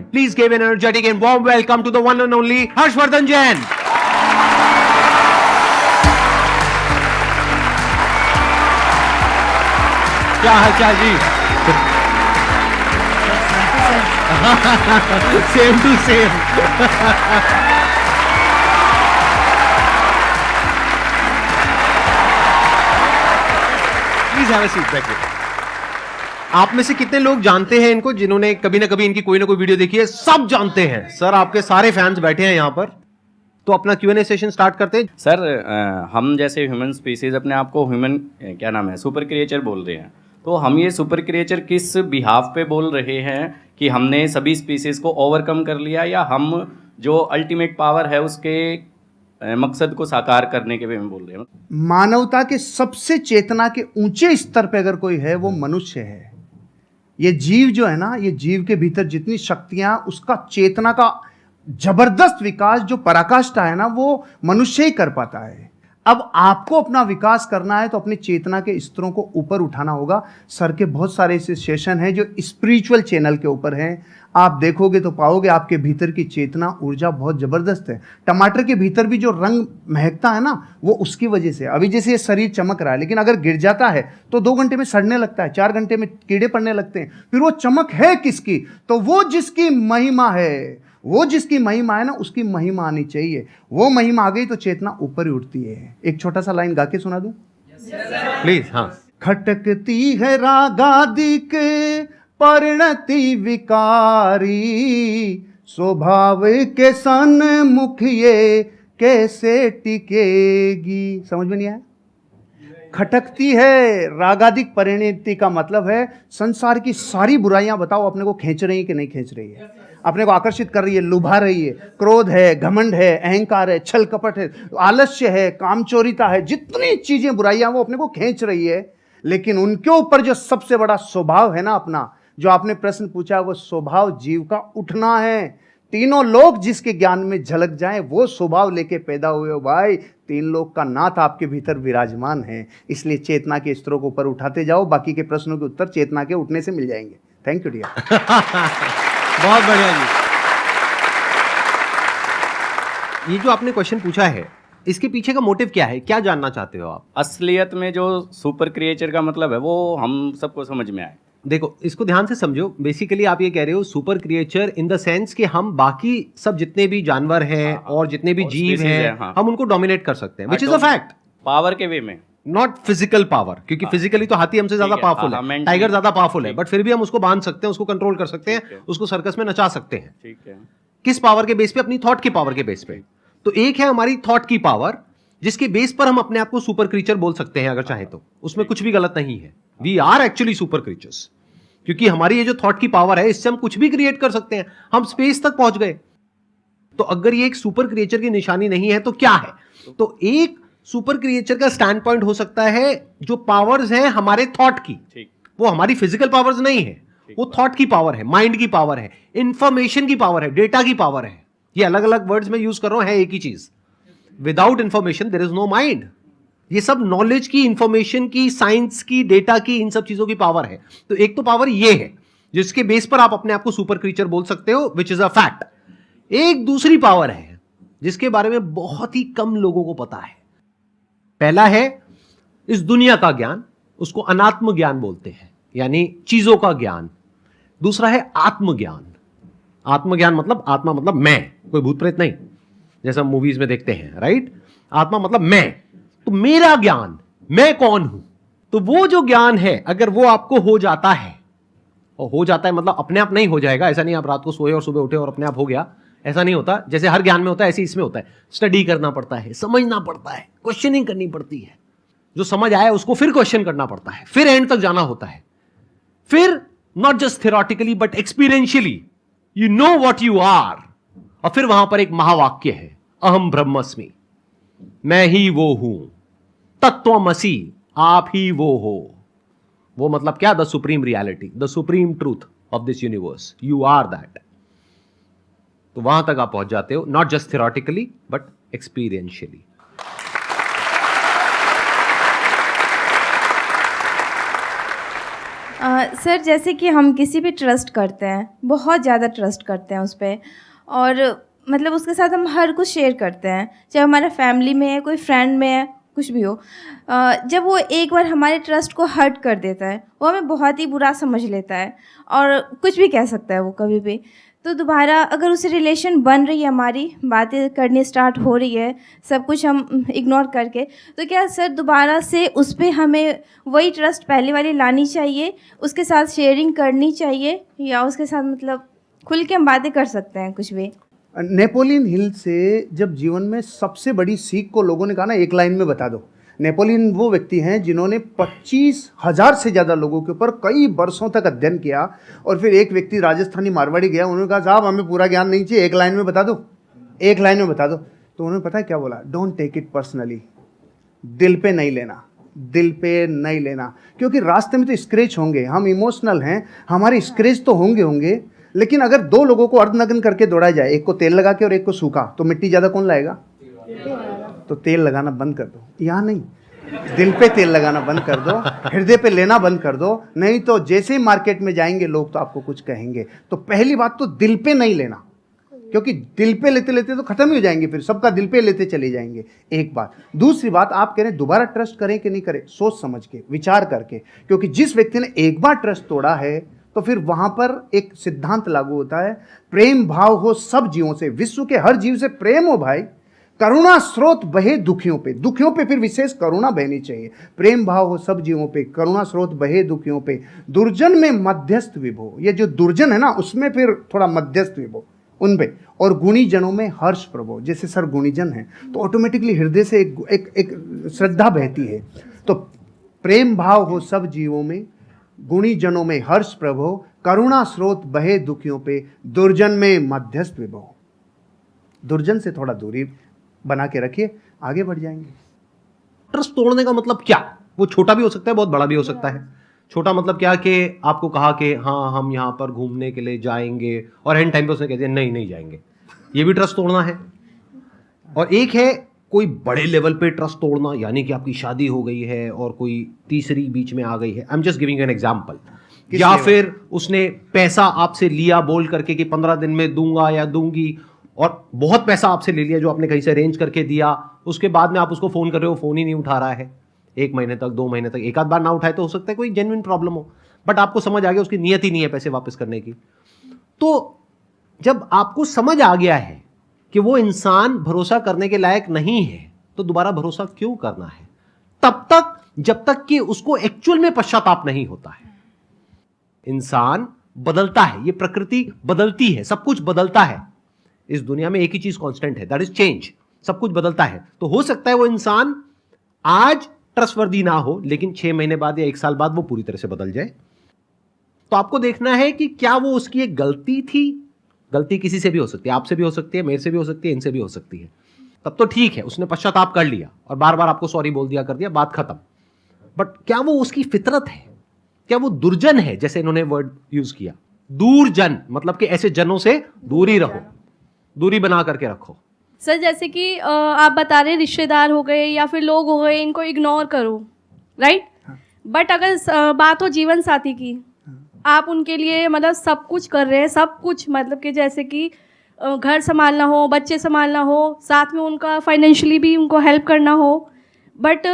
हैं. Please give an energetic and warm welcome to the one and only Harshvardhan Jain. क्या हाल चाल जी? Same to same. Please have a seat. Back. आप में से कितने लोग जानते हैं इनको, जिन्होंने कभी ना कभी इनकी कोई ना कोई वीडियो देखी है? सब जानते हैं सर. आपके सारे फैंस बैठे हैं यहां पर, तो अपना Q&A सेशन स्टार्ट करते हैं. सर हम जैसे ह्यूमन स्पीसीज अपने आप को ह्यूमन क्या नाम है सुपर क्रिएचर बोल रहे हैं, तो हम ये सुपर क्रिएचर किस बिहाफ पे बोल रहे हैं कि हमने सभी स्पीसीज को ओवरकम कर लिया, या हम जो अल्टीमेट पावर है उसके मकसद को साकार करने के वे में बोल रहे हैं? मानवता के सबसे चेतना के ऊंचे स्तर पे अगर कोई है वो मनुष्य है. ये जीव जो है ना, ये जीव के भीतर जितनी शक्तियां, उसका चेतना का जबरदस्त विकास जो पराकाष्ठा है ना, वो मनुष्य ही कर पाता है. अब आपको अपना विकास करना है तो अपनी चेतना के स्तरों को ऊपर उठाना होगा. सर के बहुत सारे ऐसे सेशन हैं जो स्पिरिचुअल चैनल के ऊपर हैं. आप देखोगे तो पाओगे आपके भीतर की चेतना ऊर्जा बहुत जबरदस्त है. टमाटर के भीतर भी जो रंग महकता है ना, वो उसकी वजह से. अभी जैसे ये शरीर चमक रहा है, लेकिन अगर गिर जाता है तो 2 घंटे में सड़ने लगता है, 4 घंटे में कीड़े पड़ने लगते हैं. फिर वो चमक है किसकी? तो वो जिसकी महिमा है, वो जिसकी महिमा है ना, उसकी महिमा आनी चाहिए. वो महिमा आ गई तो चेतना ऊपर ही उठती है. एक छोटा सा लाइन गा के सुना दूं प्लीज. हाँ. खटकती है रागादिक परिणति विकारी, स्वभाव के सन्मुख ये कैसे टिकेगी. समझ में नहीं आया? खटकती है रागादिक परिणति का मतलब है संसार की सारी बुराइयां बताओ अपने को खींच रही है कि नहीं खींच रही है, अपने को आकर्षित कर रही है, लुभा रही है. क्रोध है, घमंड है, अहंकार है, छल कपट है, आलस्य है, कामचोरिता है, जितनी चीजें बुराइयां वो अपने को खींच रही है. लेकिन उनके ऊपर जो सबसे बड़ा स्वभाव है ना अपना, जो आपने प्रश्न पूछा, वो स्वभाव जीव का उठना है. तीनों लोग जिसके ज्ञान में झलक जाएं, वो स्वभाव लेके पैदा हुए हो भाई. 3 लोग का नाथ आपके भीतर विराजमान है. इसलिए चेतना के स्तरों को ऊपर उठाते जाओ. बाकी के प्रश्नों के उत्तर चेतना के उठने से मिल जाएंगे. Thank you dear. बहुत बढ़िया जी. ये जो आपने क्वेश्चन पूछा है, इसके पीछे का मोटिव क्या है? क्या जानना चाहते हो आप? असलियत में जो सुपर क्रिएचर का मतलब है वो हम सबको समझ में आए. देखो, इसको ध्यान से समझो. बेसिकली आप ये कह रहे हो super creature in the sense कि हम बाकी सब जितने भी जानवर हैं और जितने भी जीव हैं, हम उनको डोमिनेट कर सकते हैं, which is a fact. Power के वे में, नॉट फिजिकल पावर, क्योंकि फिजिकली तो हाथी हमसे ज्यादा पावरफुल है, टाइगर ज्यादा पावरफुल है, बट फिर भी हम उसको बांध सकते हैं, उसको कंट्रोल कर सकते हैं, उसको सर्कस में नचा सकते हैं. ठीक है. किस पावर के बेस पे? अपनी थॉट की पावर के बेस पे. तो एक है हमारी थॉट की पावर, जिसके बेस पर हम अपने आप को सुपर क्रीचर बोल सकते हैं अगर चाहे तो. उसमें कुछ भी गलत नहीं है. We are actually super creatures, क्योंकि हमारी ये जो थॉट की पावर है, इससे हम कुछ भी क्रिएट कर सकते हैं. हम स्पेस तक पहुंच गए. तो अगर ये एक सुपर क्रिएचर की निशानी नहीं है तो क्या है? तो एक सुपर क्रिएचर का स्टैंड पॉइंट हो सकता है जो पावर्स हैं हमारे थॉट की, वो हमारी फिजिकल पावर्स नहीं है, वो थॉट की पावर है, माइंड की पावर है, इंफॉर्मेशन की पावर है, डेटा की पावर है. ये अलग अलग वर्ड्स में यूज कर रहा हूं, है एक ही चीज. Without information there is no mind. ये सब नॉलेज की, इंफॉर्मेशन की, साइंस की, डेटा की, इन सब चीजों की पावर है. तो एक तो पावर ये है जिसके बेस पर आप अपने आप को सुपर क्रीचर बोल सकते हो, विच इज अ फैक्ट. एक दूसरी पावर है जिसके बारे में बहुत ही कम लोगों को पता है. पहला है इस दुनिया का ज्ञान, उसको अनात्म ज्ञान बोलते हैं, यानी चीजों का ज्ञान. दूसरा है आत्मज्ञान. आत्मज्ञान मतलब, आत्मा मतलब मैं, कोई भूत प्रेत नहीं, जैसा मूवीज में देखते हैं, राइट. आत्मा मतलब मैं. तो मेरा ज्ञान, मैं कौन हूं. तो वो जो ज्ञान है, अगर वो आपको हो जाता है, और हो जाता है मतलब अपने आप नहीं हो जाएगा, ऐसा नहीं आप रात को सोए और सुबह उठे और अपने आप हो गया, ऐसा नहीं होता. जैसे हर ज्ञान में होता है, ऐसे इसमें होता है. स्टडी करना पड़ता है, समझना पड़ता है, क्वेश्चनिंग करनी पड़ती है. जो समझ आया उसको फिर क्वेश्चन करना पड़ता है, फिर एंड तक जाना होता है. फिर not just theoretically but experientially you know what you are. और फिर वहां पर एक महावाक्य है, अहम ब्रह्मस्मि, मैं ही वो हूं, तत्वमसि, आप ही वो हो. वो मतलब क्या? The supreme reality, the supreme truth of this universe. You are that. तो वहां तक आप पहुंच जाते हो, not just theoretically but experientially. Sir जैसे कि हम किसी पे ट्रस्ट करते हैं, बहुत ज़्यादा ट्रस्ट करते हैं उस पर, और मतलब उसके साथ हम हर कुछ शेयर करते हैं, चाहे हमारा फैमिली में है, कोई फ्रेंड में है, कुछ भी हो। जब वो एक बार हमारे ट्रस्ट को हर्ट कर देता है, वो हमें बहुत ही बुरा समझ लेता है और कुछ भी कह सकता है वो कभी भी। तो दोबारा अगर उससे रिलेशन बन रही है, हमारी बातें करनी स्टार्ट हो रही है, सब कुछ हम इग्नोर करके, तो क्या सर दोबारा से उस पर हमें वही ट्रस्ट पहले वाली लानी चाहिए, उसके साथ शेयरिंग करनी चाहिए, या उसके साथ मतलब खुल के हम बातें कर सकते हैं कुछ भी? नेपोलियन हिल से जब जीवन में सबसे बड़ी सीख को लोगों ने कहा ना, एक लाइन में बता दो। नेपोलियन वो व्यक्ति हैं जिन्होंने 25,000 से ज़्यादा लोगों के ऊपर कई वर्षों तक अध्ययन किया, और फिर एक व्यक्ति राजस्थानी मारवाड़ी गया, उन्होंने कहा साहब हमें पूरा ज्ञान नहीं चाहिए, एक लाइन में बता दो, एक लाइन में बता दो। तो उन्होंने पता है क्या बोला? डोंट टेक इट पर्सनली, दिल पे नहीं लेना, दिल पे नहीं लेना, क्योंकि रास्ते में तो स्क्रैच होंगे, हम इमोशनल हैं, हमारे स्क्रैच तो होंगे, लेकिन अगर दो लोगों को अर्धनग्न करके दौड़ाया जाए, एक को तेल लगा के और एक को सूखा, तो मिट्टी ज़्यादा कौन लाएगा? तो तेल लगाना बंद कर दो, यहाँ नहीं, दिल पे तेल लगाना बंद कर दो, हृदय पे लेना बंद कर दो, नहीं तो जैसे ही मार्केट में जाएंगे लोग तो आपको कुछ कहेंगे। तो पहली बात तो दिल पे नहीं लेना, क्योंकि दिल पे लेते लेते तो खत्म ही हो जाएंगे, फिर सबका दिल पे लेते चले जाएंगे, एक बात। दूसरी बात, आप कह रहे हैं दोबारा ट्रस्ट करें कि नहीं करें, सोच समझ के, विचार करके, क्योंकि जिस व्यक्ति ने एक बार ट्रस्ट तोड़ा है तो फिर वहां पर एक सिद्धांत लागू होता है, प्रेम भाव हो सब जीवों से, विश्व के हर जीव से प्रेम हो भाई, करुणा स्रोत बहे दुखियों पे फिर विशेष करुणा बहनी चाहिए, प्रेम भाव हो सब जीवों पे, करुणा स्रोत बहे दुखियों पे, दुर्जन में मध्यस्थ विभो, ये जो दुर्जन है ना उसमें फिर थोड़ा मध्यस्थ विभो उन पे, और गुणी जनों में हर्ष प्रभो, जैसे सर गुणीजन है तो ऑटोमेटिकली हृदय से एक श्रद्धा बहती है। तो प्रेम भाव हो सब जीवों में, गुणी जनों में हर्ष प्रभो, करुणा स्रोत बहे दुखियों पे, दुर्जन में मध्यस्थ विभो। दुर्जन से थोड़ा दूरी बना के रखिए, आगे बढ़ जाएंगे। ट्रस्ट तोड़ने का मतलब क्या? वो छोटा भी हो सकता है, बहुत बड़ा भी हो सकता है। छोटा मतलब क्या कि आपको कहा कि हाँ हम यहाँ पर घूमने के लिए जाएंगे, और एंड टाइम पे उसने कह दिया नहीं जाएंगे, ये भी ट्रस्ट तोड़ना है। और एक है कोई बड़े लेवल पे ट्रस्ट तोड़ना, यानी कि आपकी शादी हो गई है और कोई तीसरी बीच में आ गई है, I am just giving an example, या फिर उसने पैसा आपसे लिया बोल करके कि 15 दिन में दूंगा या दूंगी, और बहुत पैसा आपसे ले लिया जो आपने कहीं से अरेंज करके दिया, उसके बाद में आप उसको फोन कर रहे हो, फोन ही नहीं उठा रहा है 1 महीने तक, 2 महीने तक, एक आध बार ना उठाए तो हो सकता है कोई जेन्युइन प्रॉब्लम हो, बट आपको समझ आ गया उसकी नीयत ही नहीं है पैसे वापस करने की। तो जब आपको समझ आ गया है कि वो इंसान भरोसा करने के लायक नहीं है, तो दोबारा भरोसा क्यों करना है? तब तक जब तक कि उसको एक्चुअल में पश्चाताप नहीं होता है। इंसान बदलता है, ये प्रकृति बदलती है, सब कुछ बदलता है, इस दुनिया में एक ही चीज कांस्टेंट है, दैट इज चेंज, सब कुछ बदलता है। तो हो सकता है वो इंसान आज ट्रस्टवर्दी ना हो, लेकिन 6 महीने बाद या 1 साल बाद वो पूरी तरह से बदल जाए। तो आपको देखना है कि क्या वो उसकी एक गलती थी, गलती किसी से भी हो सकती है, आपसे भी हो सकती है, मेरे से भी हो सकती है, इनसे भी हो सकती है, तब तो ठीक है, उसने पश्चाताप कर लिया और बार बार आपको सॉरी बोल दिया, कर दिया, बात खत्म। बट क्या वो उसकी फितरत है? क्या वो दुर्जन है? जैसे इन्होंने वर्ड यूज किया दूरजन, मतलब कि ऐसे जनों से दूरी रहो, दूरी बना करके रखो। सर जैसे कि आप बता रहे रिश्तेदार हो गए या फिर लोग हो गए, इनको इग्नोर करो, राइट? बट अगर बात हो जीवन साथी की, आप उनके लिए मतलब सब कुछ कर रहे हैं, सब कुछ मतलब कि जैसे कि घर संभालना हो, बच्चे संभालना हो, साथ में उनका फाइनेंशियली भी उनको हेल्प करना हो, बट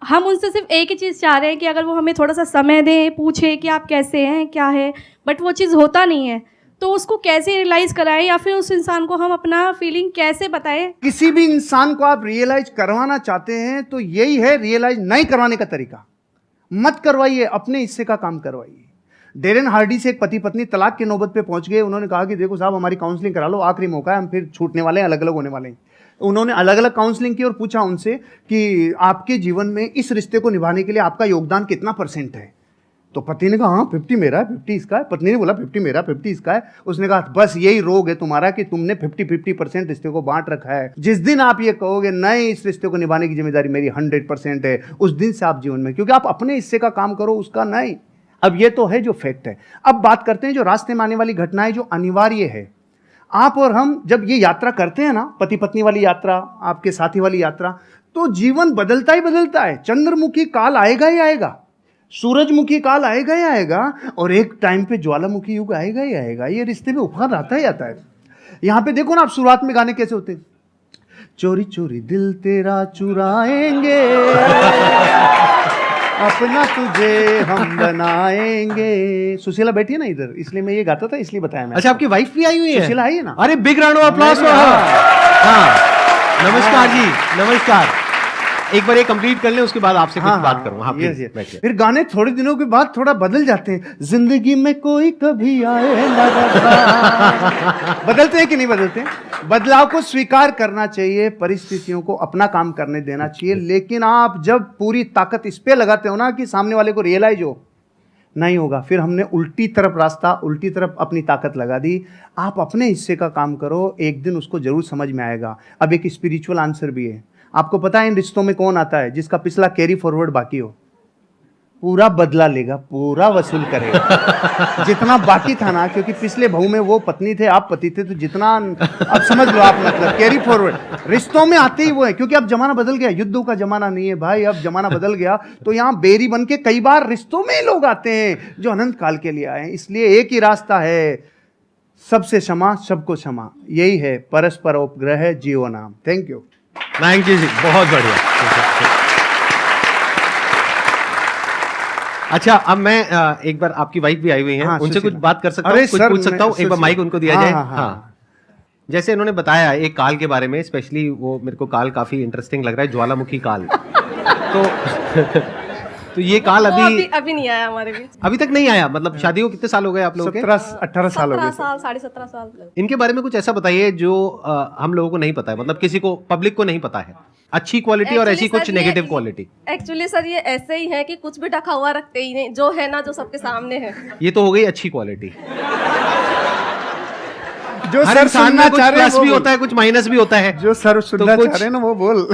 हम उनसे सिर्फ एक ही चीज़ चाह रहे हैं कि अगर वो हमें थोड़ा सा समय दें, पूछे कि आप कैसे हैं, क्या है, बट वो चीज़ होता नहीं है। तो उसको कैसे रियलाइज़ कराएं, या फिर उस इंसान को हम अपना फीलिंग कैसे बताएं? किसी भी इंसान को आप रियलाइज करवाना चाहते हैं तो यही है रियलाइज नहीं करवाने का तरीका। मत करवाइए, अपने हिस्से का काम करवाइए। डेरेन हार्डी से एक पति पत्नी तलाक की नौबत पे पहुंच गए। उन्होंने कहा कि देखो साहब हमारी काउंसलिंग करा लो, आखिरी मौका है, हम फिर छूटने वाले हैं, अलग अलग होने वाले हैं। उन्होंने अलग अलग काउंसलिंग की और पूछा उनसे कि आपके जीवन में इस रिश्ते को निभाने के लिए आपका योगदान कितना % है। तो पति ने कहा हाँ 50 मेरा है, 50 इसका है। पत्नी ने बोला 50 मेरा, 50 इसका है। उसने कहा बस यही रोग है तुम्हारा कि तुमने 50-50% रिश्ते को बांट रखा है। जिस दिन आप ये कहोगे नहीं इस रिश्ते को निभाने की जिम्मेदारी मेरी 100% है, उस दिन से आप जीवन में, क्योंकि आप अपने हिस्से का काम करो, उसका नहीं। अब ये तो है जो फैक्ट है। अब बात करते हैं जो रास्ते में आने वाली घटनाएं जो अनिवार्य है। आप और हम जब ये यात्रा करते हैं ना, पति पत्नी वाली यात्रा, आपके साथी वाली यात्रा, तो जीवन बदलता ही बदलता है। चंद्रमुखी काल आएगा ही आएगा। सूरजमुखी काल आएगा ही आएगा, और एक टाइम पे ज्वालामुखी युग आएगा ही आएगा। ये रिश्ते में उफान आता ही आता है। यहाँ पे देखो ना आप, शुरुआत में गाने कैसे होते हैं, चोरी चोरी दिल तेरा चुराएंगे, अपना तुझे हम बनाएंगे। सुशीला बैठी है ना इधर, इसलिए मैं ये गाता था, इसलिए बताया मैं। अच्छा, आपकी वाइफ भी आई हुई है? सुशीला आई है ना। अरे big round of applause for her. हाँ, नमस्कार जी, नमस्कार। एक बार ये कंप्लीट कर लें, उसके बाद आपसे कुछ बात करूंगा। हाँ, yes, please, yes। बैठिए। फिर गाने थोड़े दिनों के बाद थोड़ा बदल जाते हैं। जिंदगी में कोई कभी आए ना रहा। बदलते हैं कि नहीं बदलते? बदलाव को स्वीकार करना चाहिए, परिस्थितियों को अपना काम करने देना चाहिए। लेकिन आप जब पूरी ताकत इस पे लगाते हो ना कि सामने वाले को रियलाइज हो, नहीं होगा, फिर हमने उल्टी तरफ रास्ता, उल्टी तरफ अपनी ताकत लगा दी। आप अपने हिस्से का काम करो, एक दिन उसको जरूर समझ में आएगा। अब एक स्पिरिचुअल आंसर भी है। आपको पता है इन रिश्तों में कौन आता है? जिसका पिछला कैरी फॉरवर्ड बाकी हो, पूरा बदला लेगा, पूरा वसूल करेगा जितना बाकी था ना। क्योंकि पिछले बहू में वो पत्नी थे, आप पति थे, तो जितना अब समझ लो आप, मतलब कैरी फॉरवर्ड रिश्तों में आते ही वो है। क्योंकि अब जमाना बदल गया, युद्धों का जमाना नहीं है भाई, अब जमाना बदल गया। तो यहाँ बेरी बन के कई बार रिश्तों में लोग आते हैं जो अनंत काल के लिए आए हैं। इसलिए एक ही रास्ता है, सबसे क्षमा, सबको क्षमा, यही है परस्पर उपग्रह जीव नाम। Thank you. थैंक यू जी, बहुत बढ़िया। अच्छा, अब मैं एक बार, आपकी वाइफ भी आई हुई हैं, हाँ, उनसे कुछ सुशीला। बात कर सकता अरे हूँ, कुछ सर, पूछ सकता हूँ? एक बार माइक उनको दिया जाए। हाँ, हाँ, हाँ। हाँ, जैसे इन्होंने बताया एक काल के बारे में, स्पेशली वो मेरे को काल काफी इंटरेस्टिंग लग रहा है, ज्वालामुखी काल। तो ये काल वो अभी अभी नहीं आया हमारे बीच। अभी तक नहीं आया। मतलब शादी को कितने साल हो गए आप लोगों के? 17-18 साल हो 17 गए। साल, 17.5 साल। इनके बारे में कुछ ऐसा बताइए जो हम लोगों को नहीं पता है, मतलब किसी को, पब्लिक को नहीं पता है। अच्छी क्वालिटी और ऐसी कुछ नेगेटिव क्वालिटी। एक्चुअली सर ये ऐसे ही है कि कुछ भी ढका हुआ रखते ही नहीं, जो है ना, जो सबके सामने है। ये तो हो गई अच्छी क्वालिटी। जो हर सर इंसान सुनना में कुछ चाह रहे हैं प्लस वो भी बोल। होता है, कुछ माइनस भी होता है। जो सर सुनना कुछ- चाह रहे हैं ना वो बोल।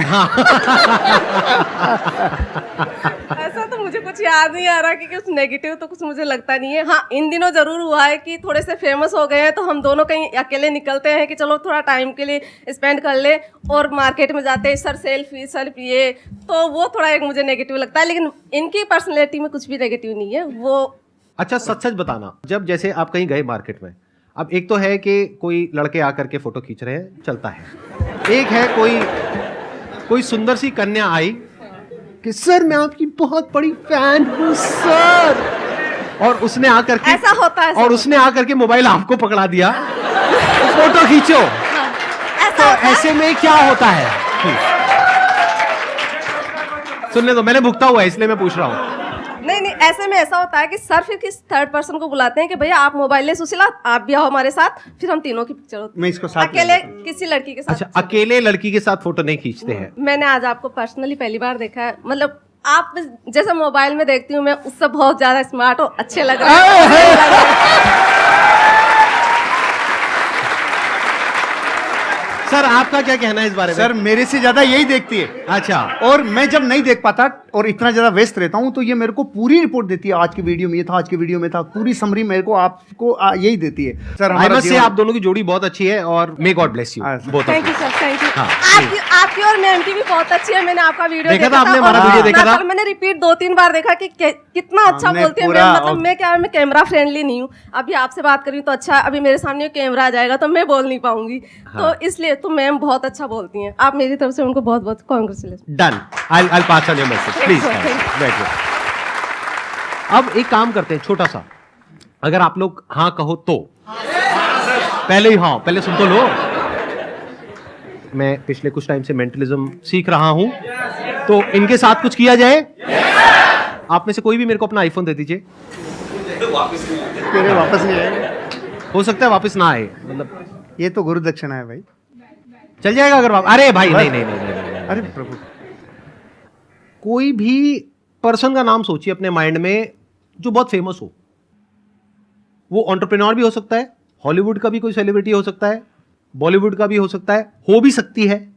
ऐसा तो मुझे कुछ याद नहीं आ रहा कि कुछ नेगेटिव तो कुछ मुझे लगता नहीं है। हाँ, इन दिनों जरूर हुआ है कि थोड़े से फेमस हो गए हैं, तो हम दोनों कहीं अकेले निकलते हैं कि चलो थोड़ा टाइम के लिए स्पेंड कर ले, और मार्केट में जाते हैं सर सेल्फी ये, तो वो थोड़ा एक मुझे नेगेटिव लगता है। लेकिन इनकी पर्सनैलिटी में कुछ भी नेगेटिव नहीं है वो। अच्छा, सच सच बताना, जब जैसे आप कहीं गए मार्केट में, अब एक तो है कि कोई लड़के आकर के फोटो खींच रहे हैं, चलता है। एक है कोई सुंदर सी कन्या आई कि सर मैं आपकी बहुत बड़ी फैन हूँ सर, और उसने आकर के, ऐसा होता है और उसने आकर के मोबाइल आपको पकड़ा दिया, फोटो खींचो। तो ऐसे में क्या होता है? सुनने दो, मैंने भुगता हुआ है इसलिए मैं पूछ रहा हूँ। नहीं, ऐसे में ऐसा होता है कि सर फिर किस थर्ड पर्सन को बुलाते हैं कि भैया आप मोबाइल ले, सुशीला आप भी आओ हमारे साथ, फिर हम तीनों की पिक्चर होती है। मैं इसको साथ अकेले किसी लड़की के साथ। अच्छा, अकेले लड़की के साथ फोटो नहीं खींचते हैं? मैंने आज आपको पर्सनली पहली बार देखा है। मतलब आप जैसे मोबाइल में देखती हूँ मैं, उससे बहुत ज्यादा स्मार्ट और अच्छे लग रहे हैं। सर आपका क्या कहना है इस बारे में? सर मेरे से ज्यादा यही देखती है। अच्छा, और मैं जब नहीं देख पाता और इतना ज्यादा व्यस्त रहता हूं, तो ये मेरे को पूरी रिपोर्ट देती है। आज की वीडियो में ये था, आज की वीडियो में था, पूरी समरी मेरे को आपको यही देती है। सर आई हमारा मस्ट से जीवन- आप दोनों की जोड़ी बहुत अच्छी है, और मे गॉड ब्लेस यू हाँ, both. Thank you sir, thank you. हाँ, आपकी और मैम की भी बहुत अच्छी है। मैंने आपका वीडियो देखा था आपने, और हमारा वीडियो देखा था? सर, मैंने रिपीट 2-3 बार देखा कि कितना अच्छा हमने बोलती है पूरा- मैम। मतलब मैं कैमरा फ्रेंडली नहीं हूँ। अभी आपसे बात करी तो अच्छा, अभी मेरे सामने कैमरा आ जाएगा तो मैं बोल नहीं पाऊंगी। तो इसलिए तो मैम बहुत अच्छा बोलती हैं। आप मेरी तरफ से उनको बहुत बहुत congratulation. Done. I pass on your message please. बैठिए। अब एक काम करते हैं छोटा सा, अगर आप लोग हाँ कहो तो पहले ही हाँ, पहले सुन तो लो। मैं पिछले कुछ टाइम से मेंटलिज्म सीख रहा हूं, तो इनके साथ कुछ किया जाए। आप में से कोई भी मेरे को अपना आईफोन दे दीजिए। तेरे वापस नहीं आएगा। हो सकता है वापस ना आए, मतलब ये तो गुरु दक्षिणा है भाई। चल जाएगा अगर अरे भाई नहीं नहीं नहीं, नहीं, नहीं, नहीं, अरे नहीं। प्रभु, कोई भी पर्सन का नाम सोचिए अपने माइंड में जो बहुत फेमस हो। वो एंटरप्रेन्योर भी हो सकता है, हॉलीवुड का भी कोई सेलिब्रिटी हो सकता है, बॉलीवुड का भी हो सकता है, हो भी सकती है,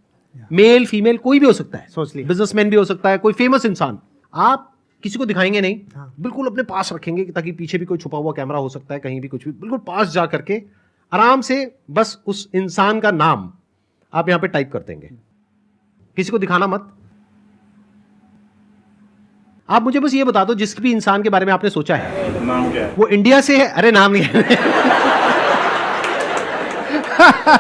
मेल फीमेल कोई भी हो सकता है, सोच लिया। बिजनेसमैन भी हो सकता है, कोई फेमस इंसान। आप किसी को दिखाएंगे नहीं, हाँ। बिल्कुल अपने पास रखेंगे ताकि पीछे भी कोई छुपा हुआ कैमरा हो सकता है, कहीं भी कुछ भी, बिल्कुल पास जा करके आराम से बस उस इंसान का नाम आप यहां पे टाइप कर देंगे। किसी को दिखाना मत। आप मुझे बस ये बता दो, जिस भी इंसान के बारे में आपने सोचा है नाम क्या है? वो इंडिया से है? अरे नाम नहीं है।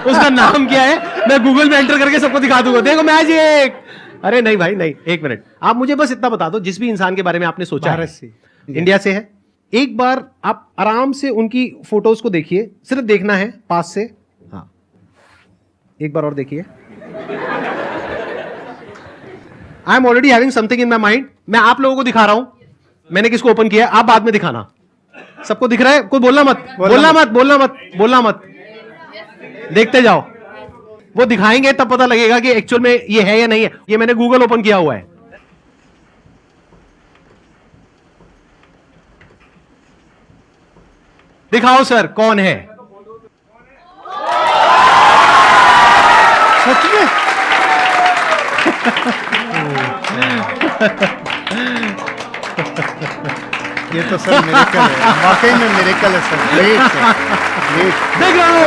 उसका नाम क्या है, मैं गूगल में एंटर करके सबको दिखा दूंगा, देखो मैजिक। अरे नहीं भाई नहीं, एक मिनट, आप मुझे बस इतना बता दो, जिस भी इंसान के बारे में आपने सोचा है भारत से। इंडिया से है, एक बार आप आराम से उनकी फोटोज को देखिए, सिर्फ देखना है पास से। हाँ, एक बार और देखिए। I am already having something in my mind. मैं आप लोगों को दिखा रहा हूं मैंने किसको ओपन किया है, आप बाद में दिखाना। सबको दिख रहा है? कोई बोलना मत, बोलना मत, बोलना मत, बोलना मत, देखते जाओ। वो दिखाएंगे तब पता लगेगा कि एक्चुअल में ये है या नहीं है। ये मैंने गूगल ओपन किया हुआ है। दिखाओ सर कौन है। सच में? ये तो सर मिरेकल है, वाकई में मिरेकल है सर। Great sir, great. देख रहा हूं